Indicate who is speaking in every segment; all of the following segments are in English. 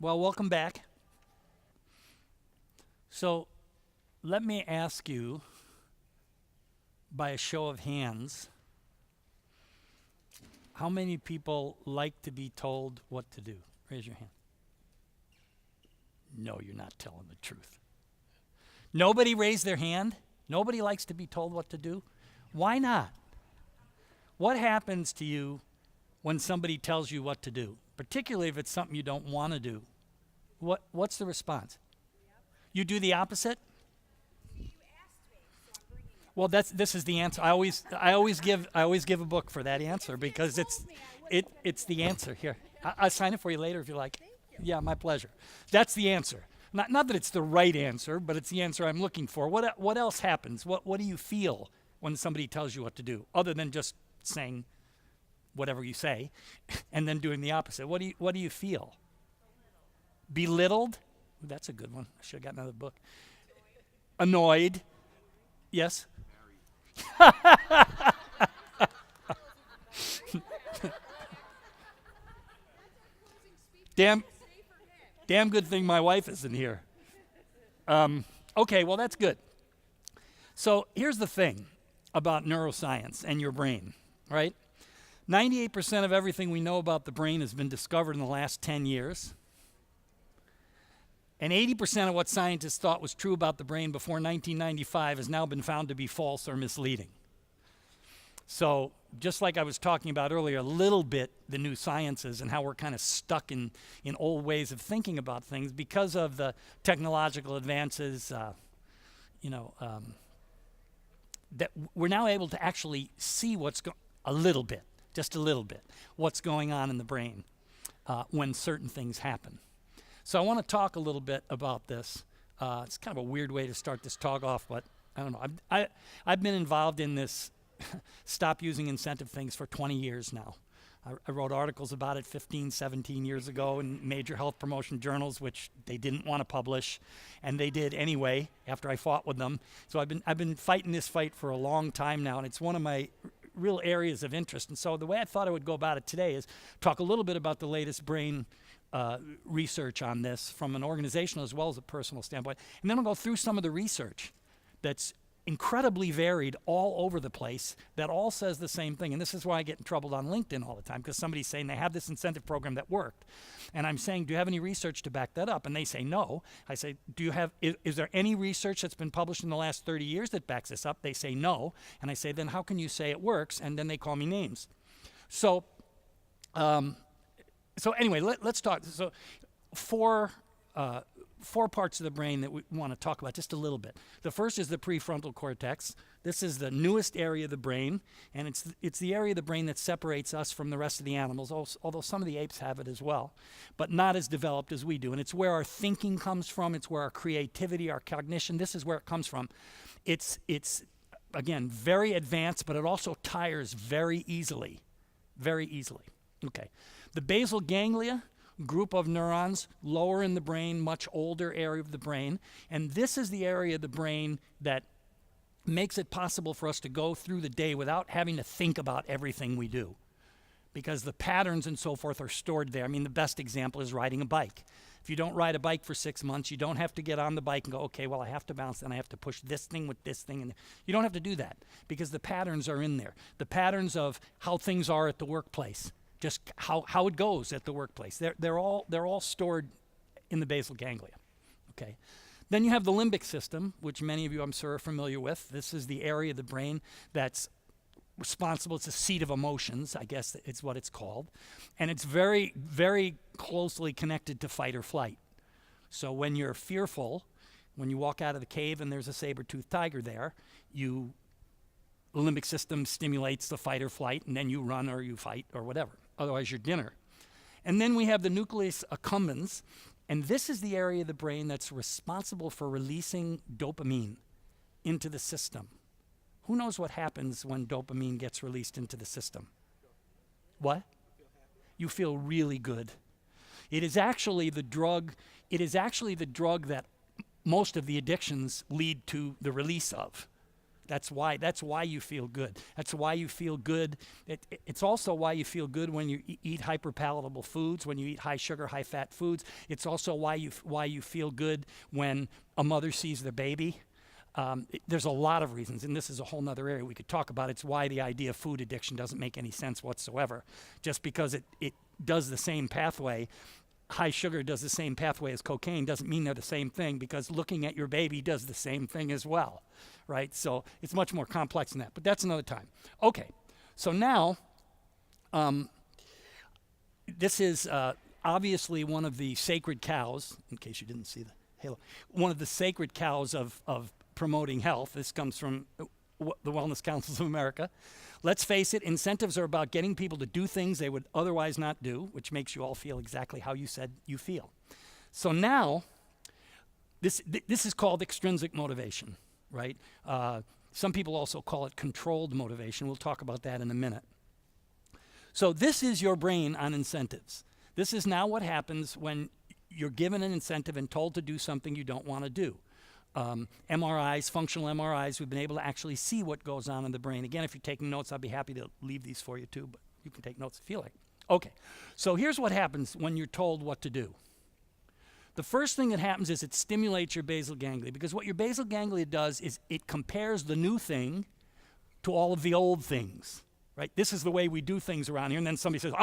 Speaker 1: Well, welcome back. So, let me ask you, by a show of hands, how many people like to be told what to do? Raise your hand. No, you're not telling the truth. Nobody raised their hand? Nobody likes to be told what to do? Why not? What happens to you when somebody tells you what to do, particularly if it's something you don't want to do? What's the response? You do the opposite? Well, this is the answer. I always give a book for that answer because it's the answer. Here, I'll sign it for you later if you like. Yeah, my pleasure. That's the answer. Not that it's the right answer, but it's the answer I'm looking for. What else happens? What do you feel when somebody tells you what to do, other than just saying whatever you say, and then doing the opposite? What do you feel? Belittled? Ooh, that's a good one. I should have got another book. Annoyed? Yes. Damn good thing my wife isn't here. Okay, well, that's good. So here's the thing about neuroscience and your brain, right? 98% of everything we know about the brain has been discovered in the last 10 years. And 80% of what scientists thought was true about the brain before 1995 has now been found to be false or misleading. So just like I was talking about earlier, a little bit the new sciences and how we're kind of stuck in old ways of thinking about things because of the technological advances, that we're now able to actually see just a little bit, what's going on in the brain when certain things happen. So I want to talk a little bit about this. It's kind of a weird way to start this talk off, but I don't know. I've been involved in this stop using incentive things for 20 years now. I wrote articles about it 15, 17 years ago in major health promotion journals, which they didn't want to publish, and they did anyway after I fought with them. So I've been fighting this fight for a long time now, and it's one of my real areas of interest. And so the way I thought I would go about it today is talk a little bit about the latest brain research on this from an organizational as well as a personal standpoint. And then I'll go through some of the research that's incredibly varied all over the place that all says the same thing. And this is why I get in trouble on LinkedIn all the time, because somebody's saying they have this incentive program that worked. And I'm saying, do you have any research to back that up? And they say no. I say, is there any research that's been published in the last 30 years that backs this up? They say no. And I say, then how can you say it works? And then they call me names. So anyway, let's talk. So four parts of the brain that we want to talk about just a little bit. The first is the prefrontal cortex. This is the newest area of the brain, and it's the area of the brain that separates us from the rest of the animals, although some of the apes have it as well, but not as developed as we do. And it's where our thinking comes from. It's where our creativity, our cognition, this is where it comes from. It's again, very advanced, but it also tires very easily. Very easily. Okay. The basal ganglia, group of neurons, lower in the brain, much older area of the brain. And this is the area of the brain that makes it possible for us to go through the day without having to think about everything we do, because the patterns and so forth are stored there. I mean, the best example is riding a bike. If you don't ride a bike for 6 months, you don't have to get on the bike and go, okay, well, I have to bounce, and I have to push this thing with this thing. And you don't have to do that because the patterns are in there. The patterns of how things are at the workplace, just how it goes at the workplace. They're all stored in the basal ganglia. Okay. Then you have the limbic system, which many of you I'm sure are familiar with. This is the area of the brain that's responsible. It's a seat of emotions, I guess it's what it's called. And it's very, very closely connected to fight or flight. So when you're fearful, when you walk out of the cave and there's a saber-toothed tiger there, the limbic system stimulates the fight or flight, and then you run or you fight or whatever. Otherwise, you're dinner. And then we have the nucleus accumbens, and this is the area of the brain that's responsible for releasing dopamine into the system. Who knows what happens when dopamine gets released into the system? What? You feel really good. It is actually the drug that most of the addictions lead to the release of. That's why you feel good. That's why you feel good. It's also why you feel good when you eat hyperpalatable foods, when you eat high sugar, high fat foods. It's also why you feel good when a mother sees their baby. There's a lot of reasons, and this is a whole nother area we could talk about. It's why the idea of food addiction doesn't make any sense whatsoever. Just because it does the same pathway, high sugar does the same pathway as cocaine, doesn't mean they're the same thing, because looking at your baby does the same thing as well, right? So it's much more complex than that, but that's another time. Okay, so now, this is obviously one of the sacred cows, in case you didn't see the halo, one of the sacred cows of promoting health. This comes from the Wellness Councils of America. Let's face it, incentives are about getting people to do things they would otherwise not do, which makes you all feel exactly how you said you feel. So now, this is called extrinsic motivation, right? Some people also call it controlled motivation. We'll talk about that in a minute. So this is your brain on incentives. This is now what happens when you're given an incentive and told to do something you don't want to do. MRIs, functional MRIs, we've been able to actually see what goes on in the brain. Again, if you're taking notes, I'll be happy to leave these for you too, but you can take notes if you feel like. Okay, so here's what happens when you're told what to do. The first thing that happens is it stimulates your basal ganglia, because what your basal ganglia does is it compares the new thing to all of the old things, right? This is the way we do things around here, and then somebody says,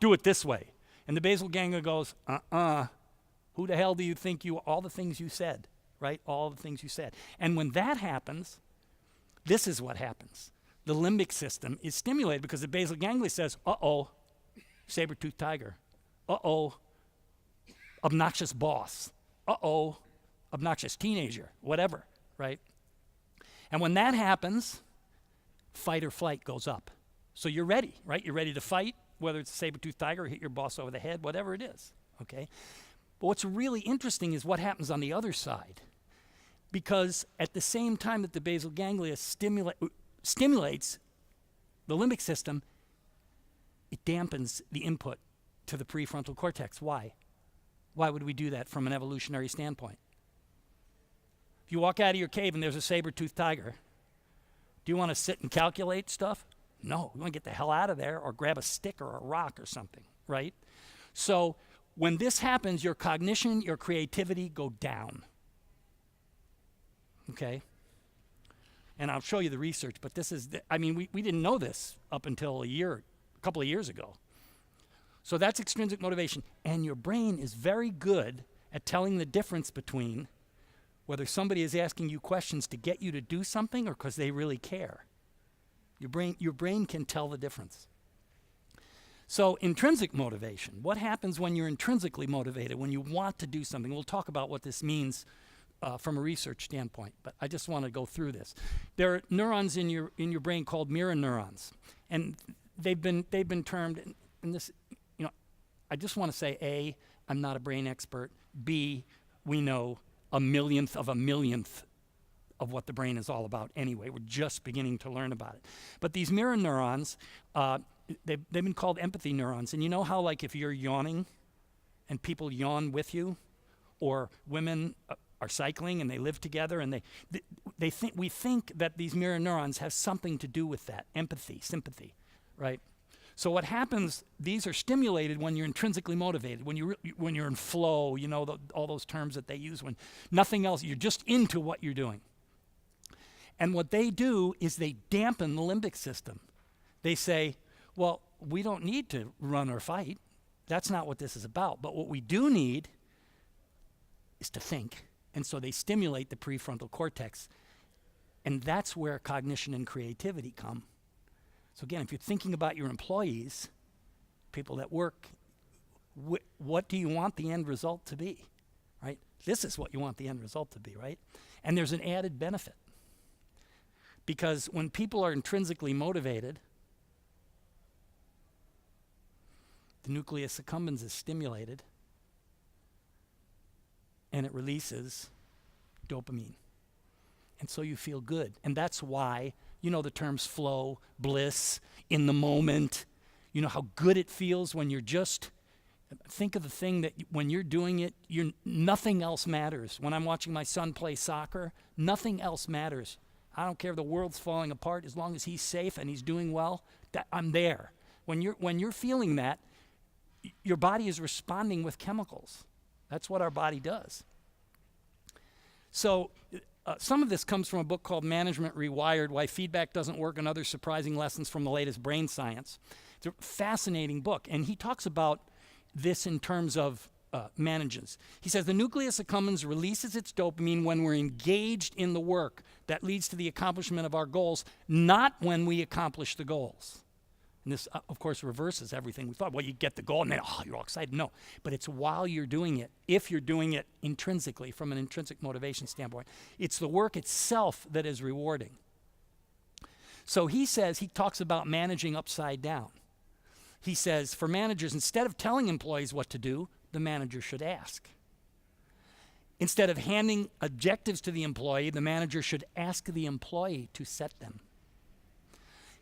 Speaker 1: do it this way. And the basal ganglia goes, who the hell do you think you are? All the things you said. Right? All the things you said. And when that happens, this is what happens. The limbic system is stimulated because the basal ganglia says, saber-toothed tiger. Obnoxious boss. Obnoxious teenager. Whatever, right? And when that happens, fight or flight goes up. So you're ready, right? You're ready to fight, whether it's a saber-toothed tiger or hit your boss over the head, whatever it is, okay? But what's really interesting is what happens on the other side. Because at the same time that the basal ganglia stimulates the limbic system, it dampens the input to the prefrontal cortex. Why? Why would we do that from an evolutionary standpoint? If you walk out of your cave and there's a saber-toothed tiger, do you want to sit and calculate stuff? No, you want to get the hell out of there or grab a stick or a rock or something, right? So when this happens, your cognition, your creativity go down. Okay? And I'll show you the research, but this is, we didn't know this up until a couple of years ago. So that's extrinsic motivation. And your brain is very good at telling the difference between whether somebody is asking you questions to get you to do something or because they really care. Your brain can tell the difference. So intrinsic motivation, what happens when you're intrinsically motivated, when you want to do something? We'll talk about what this means from a research standpoint, but I just want to go through this. There are neurons in your brain called mirror neurons, and they've been termed, and this, I just want to say, A, I'm not a brain expert. B, we know a millionth of of what the brain is all about anyway. We're just beginning to learn about it. But these mirror neurons, they've been called empathy neurons. And you know how, like, if you're yawning and people yawn with you, or women are cycling and they live together and we think that these mirror neurons have something to do with that, empathy, sympathy, right? So what happens, these are stimulated when you're intrinsically motivated, when you're in flow, all those terms that they use, when nothing else, you're just into what you're doing. And what they do is they dampen the limbic system. They say, well, we don't need to run or fight. That's not what this is about. But what we do need is to think. And so they stimulate the prefrontal cortex. And that's where cognition and creativity come. So again, if you're thinking about your employees, people that work, what do you want the end result to be, right? This is what you want the end result to be, right? And there's an added benefit. Because when people are intrinsically motivated, the nucleus accumbens is stimulated, and it releases dopamine. And so you feel good. And that's why, the terms flow, bliss, in the moment, how good it feels when you're just, think of the thing that when you're doing it, nothing else matters. When I'm watching my son play soccer, nothing else matters I don't care if the world's falling apart, as long as he's safe and he's doing well, I'm there. When you're feeling that, your body is responding with chemicals. That's what our body does. So some of this comes from a book called Management Rewired, Why Feedback Doesn't Work and Other Surprising Lessons from the Latest Brain Science. It's a fascinating book, and he talks about this in terms of managers. He says the nucleus accumbens releases its dopamine when we're engaged in the work that leads to the accomplishment of our goals, not when we accomplish the goals. And this, of course, reverses everything we thought. Well, you get the goal and then, you're all excited. No, but it's while you're doing it, if you're doing it intrinsically, from an intrinsic motivation standpoint. It's the work itself that is rewarding. So he talks about managing upside down. He says, for managers, instead of telling employees what to do, the manager should ask. Instead of handing objectives to the employee, the manager should ask the employee to set them.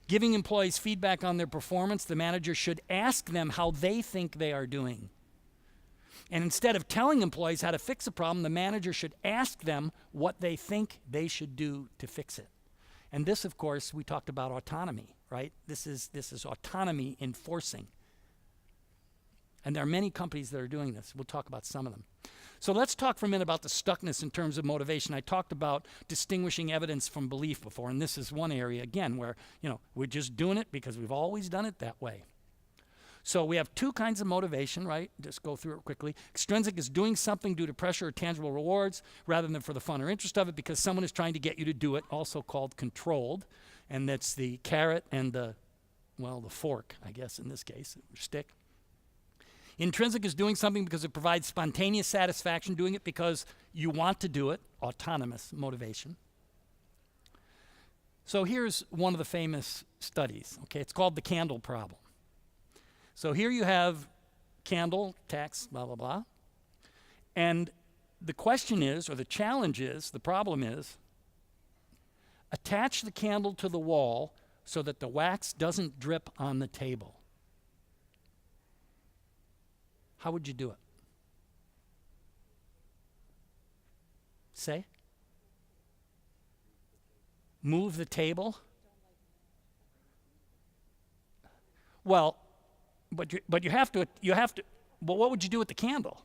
Speaker 1: Giving employees feedback on their performance, the manager should ask them how they think they are doing. And instead of telling employees how to fix a problem, the manager should ask them what they think they should do to fix it. And this, of course, we talked about autonomy, right? This is autonomy enforcing. And there are many companies that are doing this. We'll talk about some of them. So let's talk for a minute about the stuckness in terms of motivation. I talked about distinguishing evidence from belief before, and this is one area, again, where we're just doing it because we've always done it that way. So we have two kinds of motivation, right? Just go through it quickly. Extrinsic is doing something due to pressure or tangible rewards rather than for the fun or interest of it because someone is trying to get you to do it, also called controlled. And that's the carrot and the fork, I guess, in this case, or stick. Intrinsic is doing something because it provides spontaneous satisfaction, doing it because you want to do it, autonomous motivation. So here's one of the famous studies, okay? It's called the candle problem. So here you have candle, tax, blah, blah, blah. And the question is, or the challenge is, the problem is, attach the candle to the wall so that the wax doesn't drip on the table. How would you do it? Say? Move the table? Well, but you have to, but what would you do with the candle?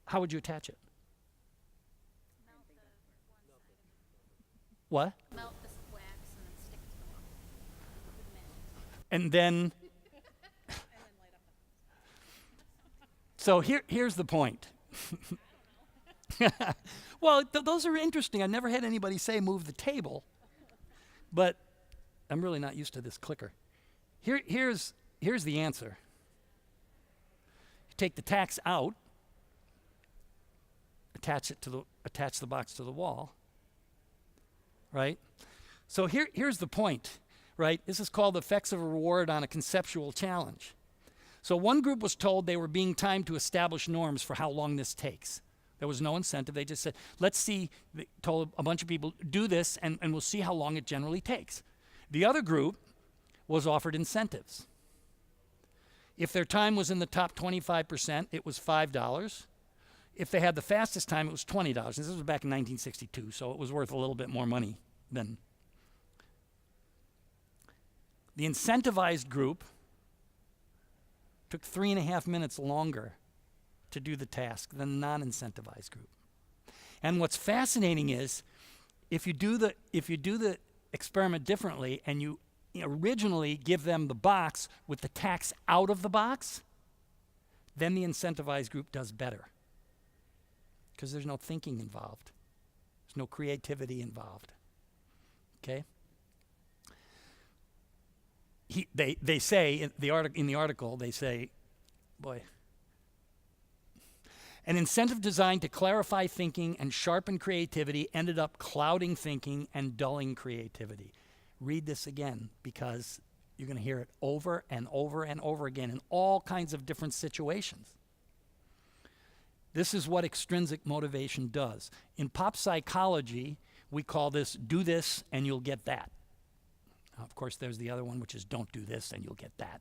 Speaker 1: How would you attach it?
Speaker 2: Melt the one side of it.
Speaker 1: What?
Speaker 2: Melt the wax and then stick it to the wall. With matches.
Speaker 1: And then,
Speaker 2: And then light up the
Speaker 1: so here's the point. Well, those are interesting. I never had anybody say move the table, but I'm really not used to this clicker. Here's the answer. You take the tacks out, attach the box to the wall, right? So here's the point, right? This is called the effects of a reward on a conceptual challenge. So one group was told they were being timed to establish norms for how long this takes. There was no incentive. They just said, let's see, they told a bunch of people, do this, and we'll see how long it generally takes. The other group was offered incentives. If their time was in the top 25%, it was $5. If they had the fastest time, it was $20. This was back in 1962, so it was worth a little bit more money then. The incentivized group took 3.5 minutes longer to do the task than the non-incentivized group. And what's fascinating is if you do the experiment differently and you originally give them the box with the tacks out of the box, then the incentivized group does better because there's no thinking involved. There's no creativity involved. Okay? They say in the article, they say, boy, an incentive designed to clarify thinking and sharpen creativity ended up clouding thinking and dulling creativity. Read this again because you're going to hear it over and over and over again in all kinds of different situations. This is what extrinsic motivation does. In pop psychology, we call this do this and you'll get that. Of course, there's the other one, which is don't do this and you'll get that.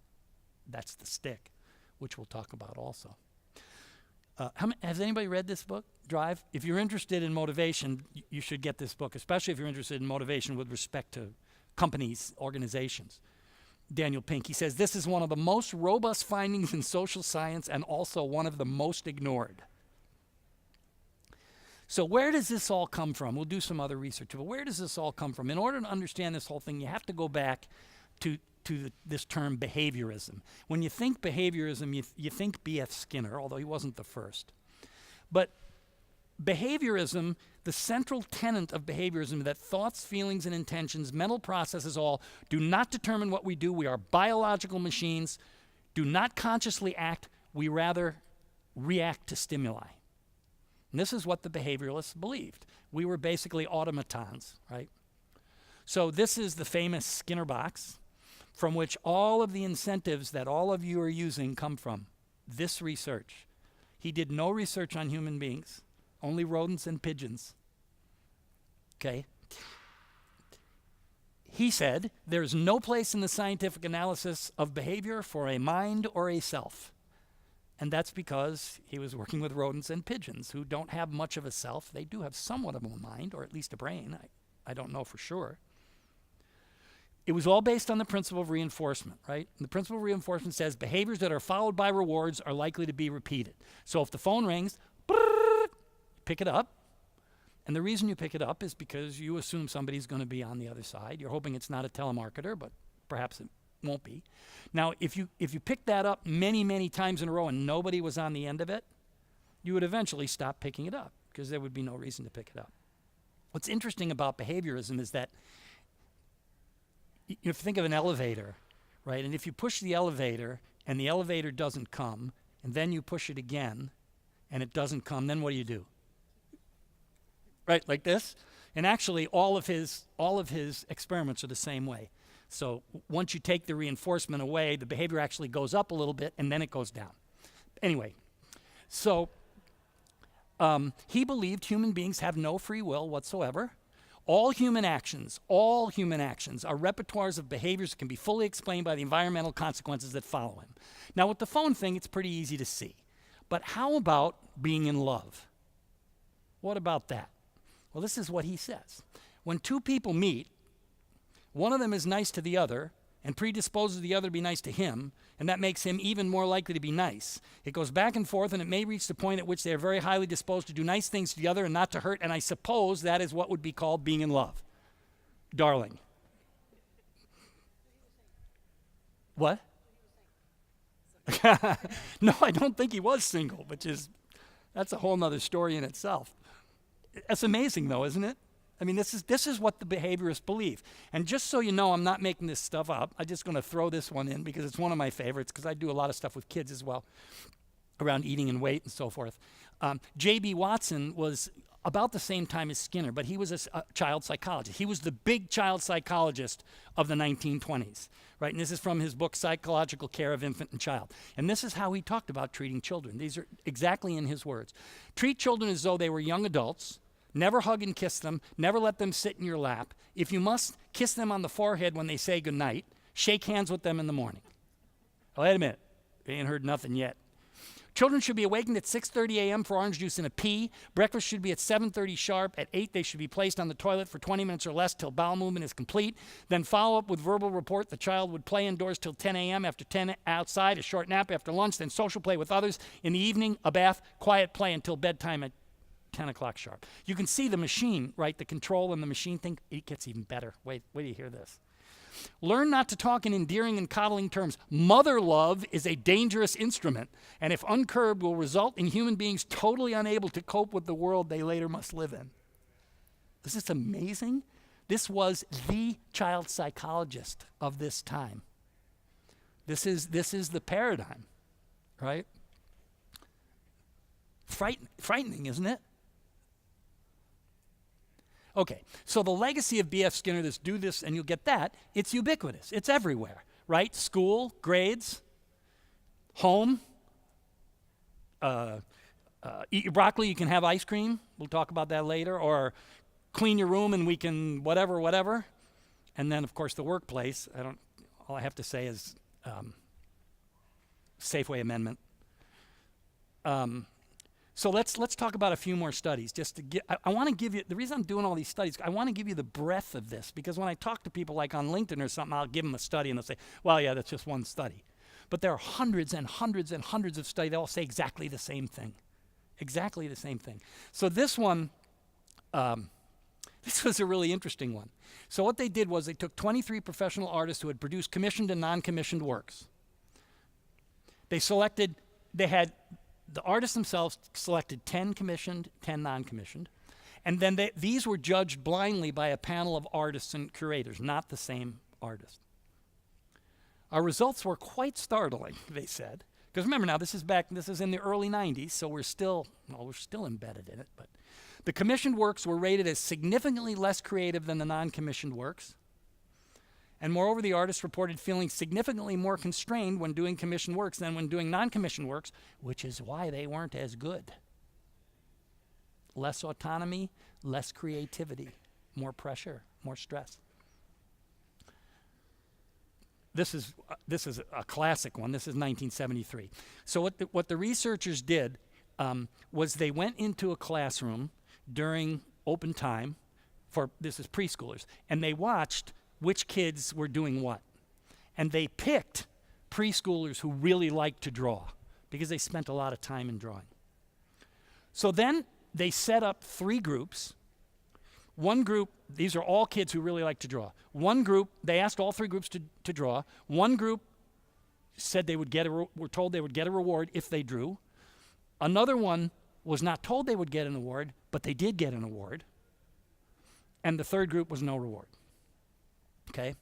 Speaker 1: That's the stick, which we'll talk about also. Has anybody read this book, Drive? If you're interested in motivation, you should get this book, especially if you're interested in motivation with respect to companies, organizations. Daniel Pink, he says, this is one of the most robust findings in social science and also one of the most ignored. So where does this all come from? We'll do some other research, but where does this all come from? In order to understand this whole thing, you have to go back to this term behaviorism. When you think behaviorism, you think B.F. Skinner, although he wasn't the first. But behaviorism, the central tenet of behaviorism, that thoughts, feelings, and intentions, mental processes all do not determine what we do. We are biological machines, do not consciously act, we rather react to stimuli. And this is what the behavioralists believed. We were basically automatons, right? So this is the famous Skinner box, from which all of the incentives that all of you are using come from. This research. He did no research on human beings, only rodents and pigeons. Okay? He said, there's no place in the scientific analysis of behavior for a mind or a self. And that's because he was working with rodents and pigeons who don't have much of a self. They do have somewhat of a mind, or at least a brain. I don't know for sure. It was all based on the principle of reinforcement, right? And the principle of reinforcement says behaviors that are followed by rewards are likely to be repeated. So if the phone rings, pick it up. And the reason you pick it up is because you assume somebody's going to be on the other side. You're hoping it's not a telemarketer, but perhaps it won't be. Now, if you pick that up many, many times in a row and nobody was on the end of it, you would eventually stop picking it up because there would be no reason to pick it up. What's interesting about behaviorism is that you think of an elevator, right? And if you push the elevator and the elevator doesn't come, and then you push it again and it doesn't come, then what do? Right, like this? And actually all of his experiments are the same way. So once you take the reinforcement away, the behavior actually goes up a little bit and then it goes down. Anyway, so he believed human beings have no free will whatsoever. All human actions are repertoires of behaviors that can be fully explained by the environmental consequences that follow him. Now with the phone thing, it's pretty easy to see. But how about being in love? What about that? Well, this is what he says. When two people meet, one of them is nice to the other and predisposes the other to be nice to him, and that makes him even more likely to be nice. It goes back and forth, and it may reach the point at which they are very highly disposed to do nice things to the other and not to hurt, and I suppose that is what would be called being in love. Darling. What? No, I don't think he was single, that's a whole nother story in itself. That's amazing, though, isn't it? I mean, this is what the behaviorists believe. And just so you know, I'm not making this stuff up. I'm just going to throw this one in because it's one of my favorites, because I do a lot of stuff with kids as well around eating and weight and so forth. J.B. Watson was about the same time as Skinner, but he was a child psychologist. He was the big child psychologist of the 1920s, right? And this is from his book, Psychological Care of Infant and Child. And this is how he talked about treating children. These are exactly in his words. Treat children as though they were young adults. Never hug and kiss them. Never let them sit in your lap. If you must, kiss them on the forehead when they say goodnight. Shake hands with them in the morning. Wait a minute. We ain't heard nothing yet. Children should be awakened at 6:30 a.m. for orange juice and a pee. Breakfast should be at 7:30 sharp. At 8, they should be placed on the toilet for 20 minutes or less till bowel movement is complete. Then follow up with verbal report. The child would play indoors till 10 a.m. After 10 outside, a short nap after lunch, then social play with others. In the evening, a bath, quiet play until bedtime at 10 o'clock sharp. You can see the machine, right? The control and the machine thing, it gets even better. Wait till you hear this. Learn not to talk in endearing and coddling terms. Mother love is a dangerous instrument, and if uncurbed, will result in human beings totally unable to cope with the world they later must live in. Is this amazing? This was the child psychologist of this time. This is the paradigm, right? Frightening, isn't it? Okay, so the legacy of B.F. Skinner, this do this and you'll get that, it's ubiquitous. It's everywhere, right? School, grades, home, eat your broccoli, you can have ice cream. We'll talk about that later. Or clean your room and we can whatever. And then, of course, the workplace. All I have to say is Safeway Amendment. So let's talk about a few more studies. Just to get, I want to give you, the reason I'm doing all these studies, I want to give you the breadth of this, because when I talk to people like on LinkedIn or something, I'll give them a study and they'll say, well, yeah, that's just one study. But there are hundreds and hundreds and hundreds of studies that all say exactly the same thing. Exactly the same thing. So this one, this was a really interesting one. So what they did was they took 23 professional artists who had produced commissioned and non-commissioned works. They had the artists themselves selected 10 commissioned, 10 non-commissioned, and then these were judged blindly by a panel of artists and curators, not the same artist. Our results were quite startling, they said, because remember now, this is in the early 90s, so we're still embedded in it, but the commissioned works were rated as significantly less creative than the non-commissioned works. And moreover, the artists reported feeling significantly more constrained when doing commissioned works than when doing non-commissioned works, which is why they weren't as good. Less autonomy, less creativity, more pressure, more stress. This is a classic one. This is 1973. So what the researchers did was they went into a classroom during open time this is preschoolers, and they watched which kids were doing what. And they picked preschoolers who really liked to draw because they spent a lot of time in drawing. So then they set up 3 groups. One group, these are all kids who really like to draw. One group, they asked all 3 groups to draw. One group said they would were told they would get a reward if they drew. Another one was not told they would get an award, but they did get an award. And the third group was no reward. Okay?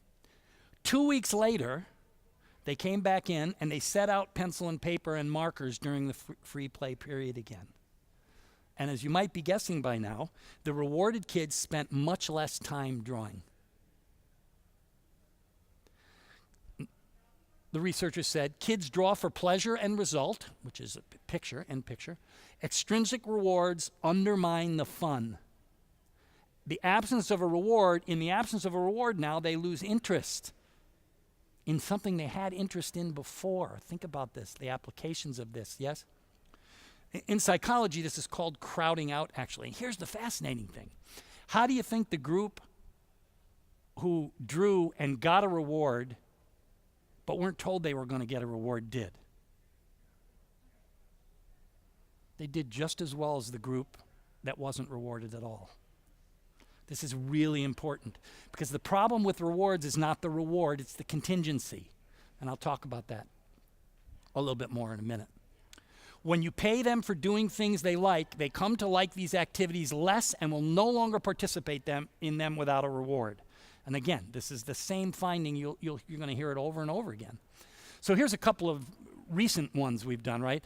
Speaker 1: 2 weeks later, they came back in and they set out pencil and paper and markers during the free play period again. And as you might be guessing by now, the rewarded kids spent much less time drawing. The researchers said kids draw for pleasure and result, which is a picture. Extrinsic rewards undermine the fun. In the absence of a reward now, they lose interest in something they had interest in before. Think about this, the applications of this, yes? In psychology, this is called crowding out, actually. Here's the fascinating thing. How do you think the group who drew and got a reward but weren't told they were going to get a reward did? They did just as well as the group that wasn't rewarded at all. This is really important because the problem with rewards is not the reward, it's the contingency. And I'll talk about that a little bit more in a minute. When you pay them for doing things they like, they come to like these activities less and will no longer participate in them without a reward. And again, this is the same finding. You're going to hear it over and over again. So here's a couple of recent ones we've done, right?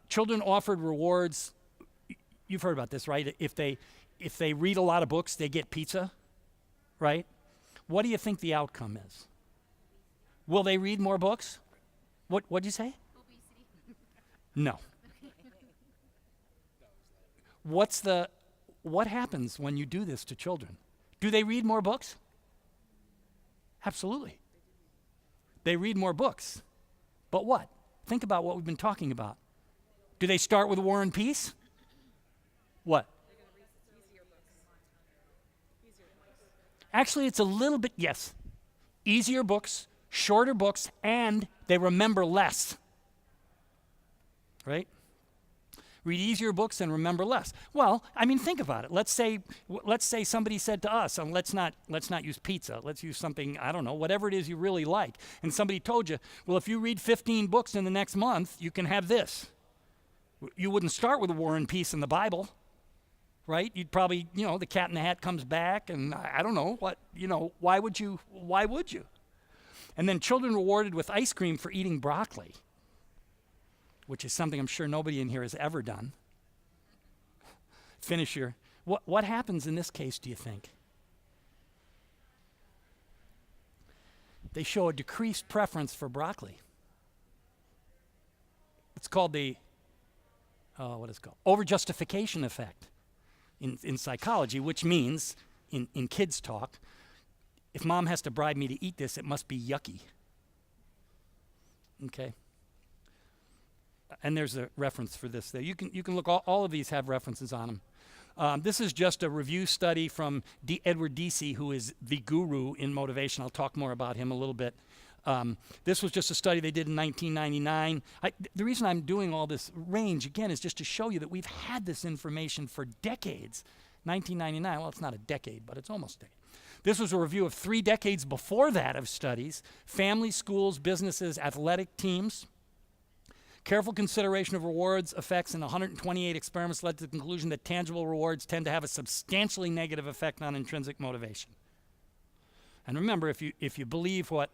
Speaker 1: Children offered rewards. You've heard about this, right? If they read a lot of books, they get pizza, right? What do you think the outcome is? Will they read more books? What'd you say?
Speaker 2: Obesity.
Speaker 1: No. What happens when you do this to children? Do they read more books? Absolutely. They read more books. But what? Think about what we've been talking about. Do they start with War and Peace? What? Actually, it's a little bit, yes. Easier books, shorter books, and they remember less. Right? Read easier books and remember less. Well, I mean, think about it. Let's say somebody said to us, and let's not use pizza. Let's use something, I don't know, whatever it is you really like. And somebody told you, well, if you read 15 books in the next month, you can have this. You wouldn't start with War and Peace in the Bible, right? You'd probably, the Cat in the Hat comes back, and I don't know why would you? And then children rewarded with ice cream for eating broccoli, which is something I'm sure nobody in here has ever done. Finish your, what happens in this case, do you think? They show a decreased preference for broccoli. It's called the, overjustification effect in psychology, which means, in kids' talk, if mom has to bribe me to eat this, it must be yucky. Okay? And there's a reference for this there. You can look, all of these have references on them. This is just a review study from Edward Deci, who is the guru in motivation. I'll talk more about him a little bit. This was just a study they did in 1999. The reason I'm doing all this range, again, is just to show you that we've had this information for decades. 1999, well, it's not a decade, but it's almost a decade. This was a review of 3 decades before that of studies: families, schools, businesses, athletic teams. Careful consideration of rewards effects in 128 experiments led to the conclusion that tangible rewards tend to have a substantially negative effect on intrinsic motivation. And remember, if you believe what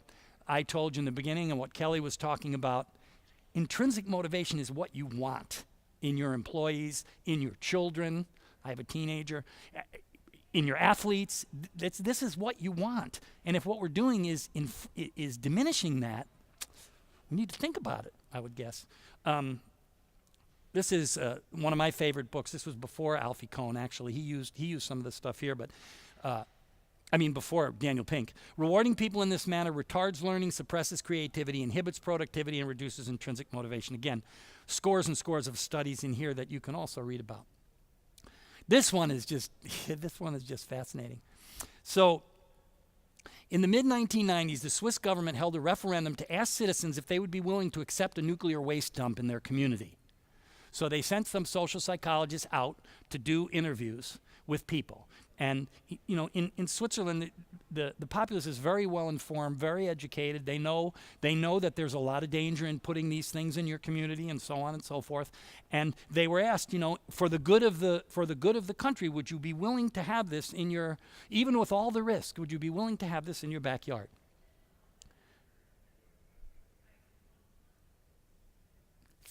Speaker 1: I told you in the beginning and what Kelly was talking about, intrinsic motivation is what you want in your employees, in your children. I have a teenager. In your athletes. This is what you want. And if what we're doing is diminishing that, we need to think about it, I would guess. This is one of my favorite books. This was before Alfie Kohn, actually. He used some of this stuff here, but before Daniel Pink. Rewarding people in this manner retards learning, suppresses creativity, inhibits productivity, and reduces intrinsic motivation. Again, scores and scores of studies in here that you can also read about. This one is just fascinating. So, in the mid-1990s, the Swiss government held a referendum to ask citizens if they would be willing to accept a nuclear waste dump in their community. So they sent some social psychologists out to do interviews with people. And in Switzerland, the populace is very well informed, very educated. They know that there's a lot of danger in putting these things in your community, and so on and so forth. And they were asked, for the good of the country, would you be willing to have this in your, even with all the risk, would you be willing to have this in your backyard?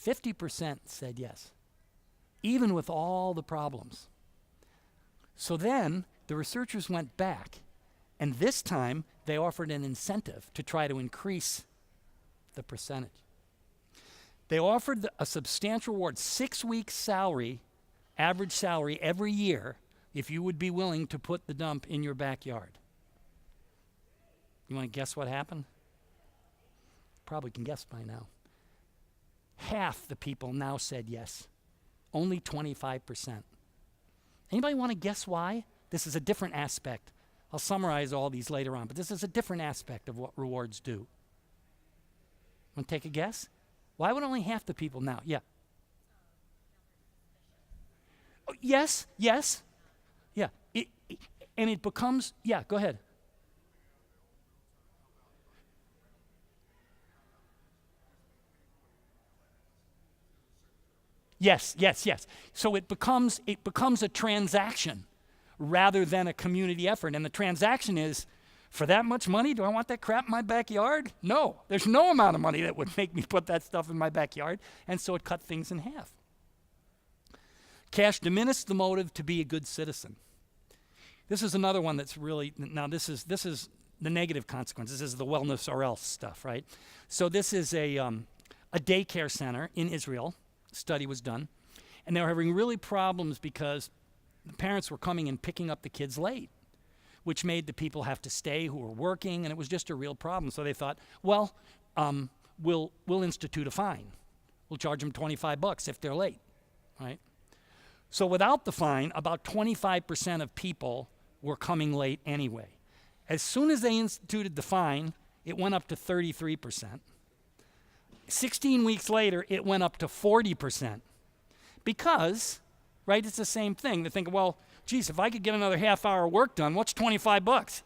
Speaker 1: %50 said yes, even with all the problems. So then the researchers went back, and this time they offered an incentive to try to increase the percentage. They offered a substantial reward, 6 weeks' salary, average salary every year, if you would be willing to put the dump in your backyard. You want to guess what happened? Probably can guess by now. Half the people now said yes. Only 25%. Anybody want to guess why? This is a different aspect. I'll summarize all these later on, but this is a different aspect of what rewards do. Want to take a guess? Why would only half the people now? Yeah. Oh, yes. Yeah. And it becomes, yeah, go ahead. Yes. So it becomes a transaction rather than a community effort. And the transaction is, for that much money, do I want that crap in my backyard? No. There's no amount of money that would make me put that stuff in my backyard. And so it cut things in half. Cash diminished the motive to be a good citizen. This is another one that's really, now this is the negative consequences. This is the wellness or else stuff, right? So this is a daycare center in Israel. Study was done, and they were having really problems because the parents were coming and picking up the kids late, which made the people have to stay who were working, and it was just a real problem. So they thought, well, we'll institute a fine. We'll charge them $25 if they're late, right? So without the fine, about 25% of people were coming late anyway. As soon as they instituted the fine, it went up to 33%. 16 weeks later, it went up to 40%. Because, right, it's the same thing. They think, well, geez, if I could get another half hour work done, what's $25?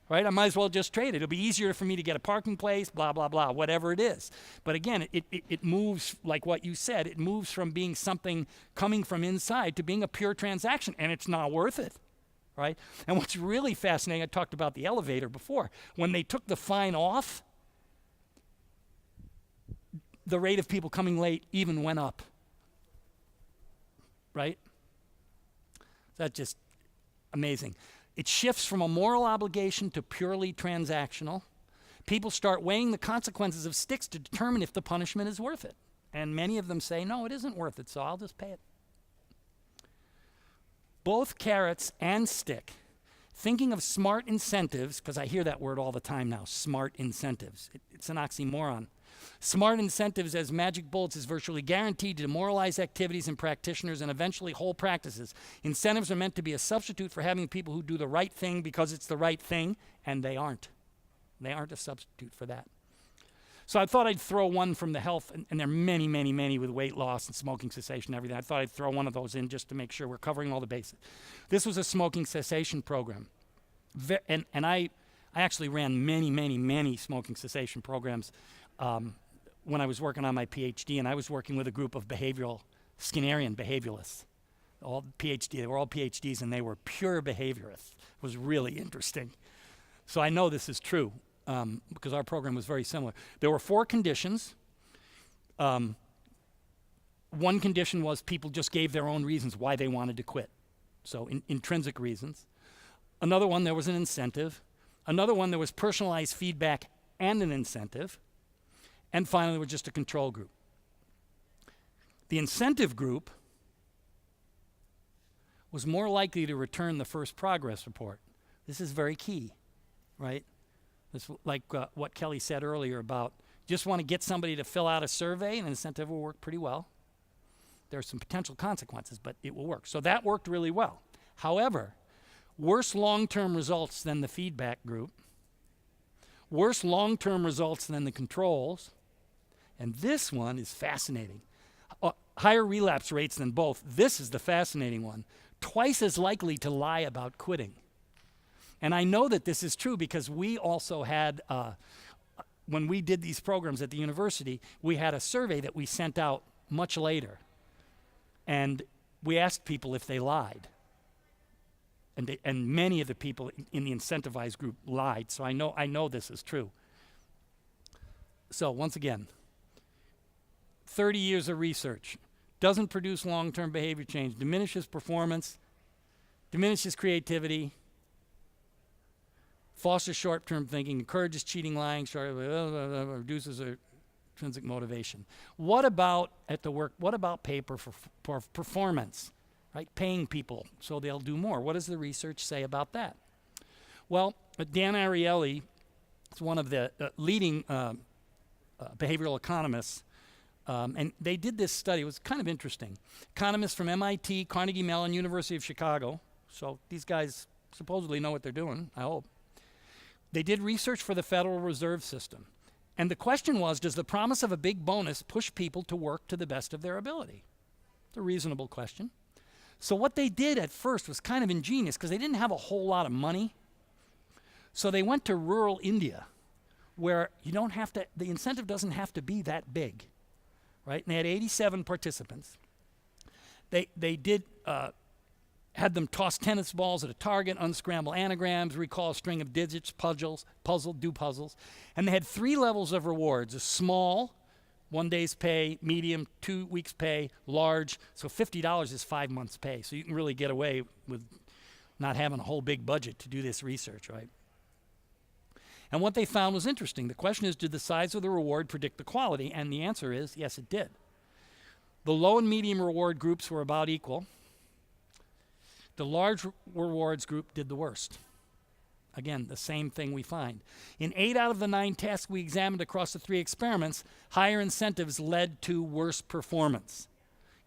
Speaker 1: Right? I might as well just trade it. It'll be easier for me to get a parking place, blah, blah, blah, whatever it is. But again, it moves, like what you said, it moves from being something coming from inside to being a pure transaction, and it's not worth it. Right? And what's really fascinating, I talked about the elevator before. When they took the fine off, the rate of people coming late even went up. Right? That's just amazing. It shifts from a moral obligation to purely transactional. People start weighing the consequences of sticks to determine if the punishment is worth it. And many of them say, no, it isn't worth it, so I'll just pay it. Both carrots and stick, thinking of smart incentives, because I hear that word all the time now, smart incentives. It's an oxymoron. Smart incentives as magic bullets is virtually guaranteed to demoralize activities and practitioners and eventually whole practices. Incentives are meant to be a substitute for having people who do the right thing because it's the right thing, and they aren't. They aren't a substitute for that. So I thought I'd throw one from the health, and there are many, many, many with weight loss and smoking cessation and everything. I thought I'd throw one of those in just to make sure we're covering all the bases. This was a smoking cessation program. And I actually ran many, many, many smoking cessation programs when I was working on my PhD, and I was working with a group of Skinnerian behavioralists. They were all PhDs, and they were pure behaviorists. It was really interesting. So I know this is true because our program was very similar. There were 4 conditions. One condition was people just gave their own reasons why they wanted to quit. So intrinsic reasons. Another one, there was an incentive. Another one, there was personalized feedback and an incentive. And finally, there was just a control group. The incentive group was more likely to return the first progress report. This is very key, right? It's like what Kelly said earlier about just want to get somebody to fill out a survey, and an incentive will work pretty well. There are some potential consequences, but it will work. So that worked really well. However, worse long-term results than the feedback group, worse long-term results than the controls, and this one is fascinating. Higher relapse rates than both. This is the fascinating one. Twice as likely to lie about quitting. And I know that this is true because we also had, when we did these programs at the university, we had a survey that we sent out much later. And we asked people if they lied. And many of the people in the incentivized group lied. So I know this is true. So once again, 30 years of research, doesn't produce long-term behavior change, diminishes performance, diminishes creativity, fosters short-term thinking, encourages cheating, lying, reduces intrinsic motivation. What about at the work? What about paper for performance? Right, paying people so they'll do more. What does the research say about that? Well, Dan Ariely is one of the leading behavioral economists, and they did this study. It was kind of interesting. Economists from MIT, Carnegie Mellon, University of Chicago. So these guys supposedly know what they're doing, I hope. They did research for the Federal Reserve System. And the question was, does the promise of a big bonus push people to work to the best of their ability? It's a reasonable question. So what they did at first was kind of ingenious because they didn't have a whole lot of money. So they went to rural India where the incentive doesn't have to be that big, right? And they had 87 participants. They had them toss tennis balls at a target, unscramble anagrams, recall a string of digits, puzzles. And they had 3 levels of rewards: a small, 1 day's pay, medium, 2 weeks' pay, large. So $50 is 5 months' pay. So you can really get away with not having a whole big budget to do this research, right? And what they found was interesting. The question is, did the size of the reward predict the quality? And the answer is, yes, it did. The low and medium reward groups were about equal. The large rewards group did the worst. Again, the same thing we find. In 8 out of the 9 tasks we examined across the 3 experiments, higher incentives led to worse performance.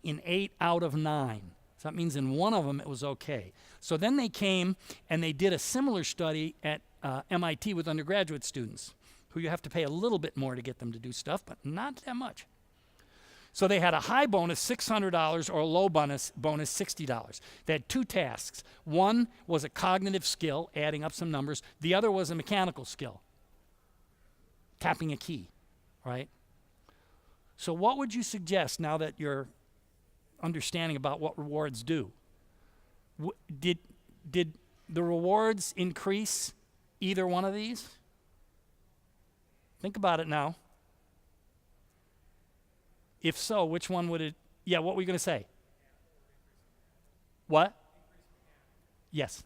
Speaker 1: In 8 out of 9. So that means in 1 of them it was okay. So then they came and they did a similar study at MIT with undergraduate students, who you have to pay a little bit more to get them to do stuff, but not that much. So they had a high bonus, $600, or a low bonus, $60. They had 2 tasks. One was a cognitive skill, adding up some numbers. The other was a mechanical skill, tapping a key, right? So what would you suggest now that you're understanding about what rewards do? Did the rewards increase either one of these? Think about it now. If so, which one would it? Yeah, what were you going to say? What? Yes,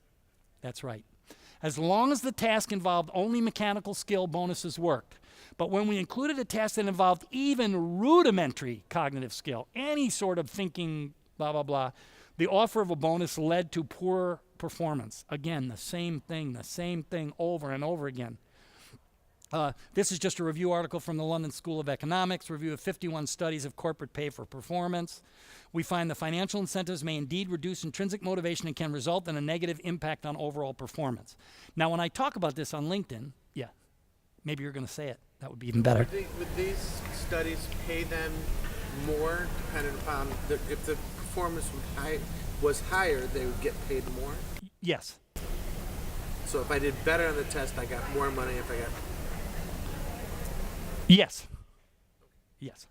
Speaker 1: that's right. As long as the task involved only mechanical skill, bonuses worked. But when we included a task that involved even rudimentary cognitive skill, any sort of thinking, blah, blah, blah, the offer of a bonus led to poor performance. Again, the same thing over and over again. This is just a review article from the London School of Economics, review of 51 studies of corporate pay for performance. We find the financial incentives may indeed reduce intrinsic motivation and can result in a negative impact on overall performance. Now, when I talk about this on LinkedIn, yeah, maybe you're going to say it. That would be even better.
Speaker 3: Would these studies pay them more depending upon if the performance was higher, they would get paid more?
Speaker 1: Yes.
Speaker 3: So if I did better on the test, I got more money. If I got
Speaker 1: Yes. Yes.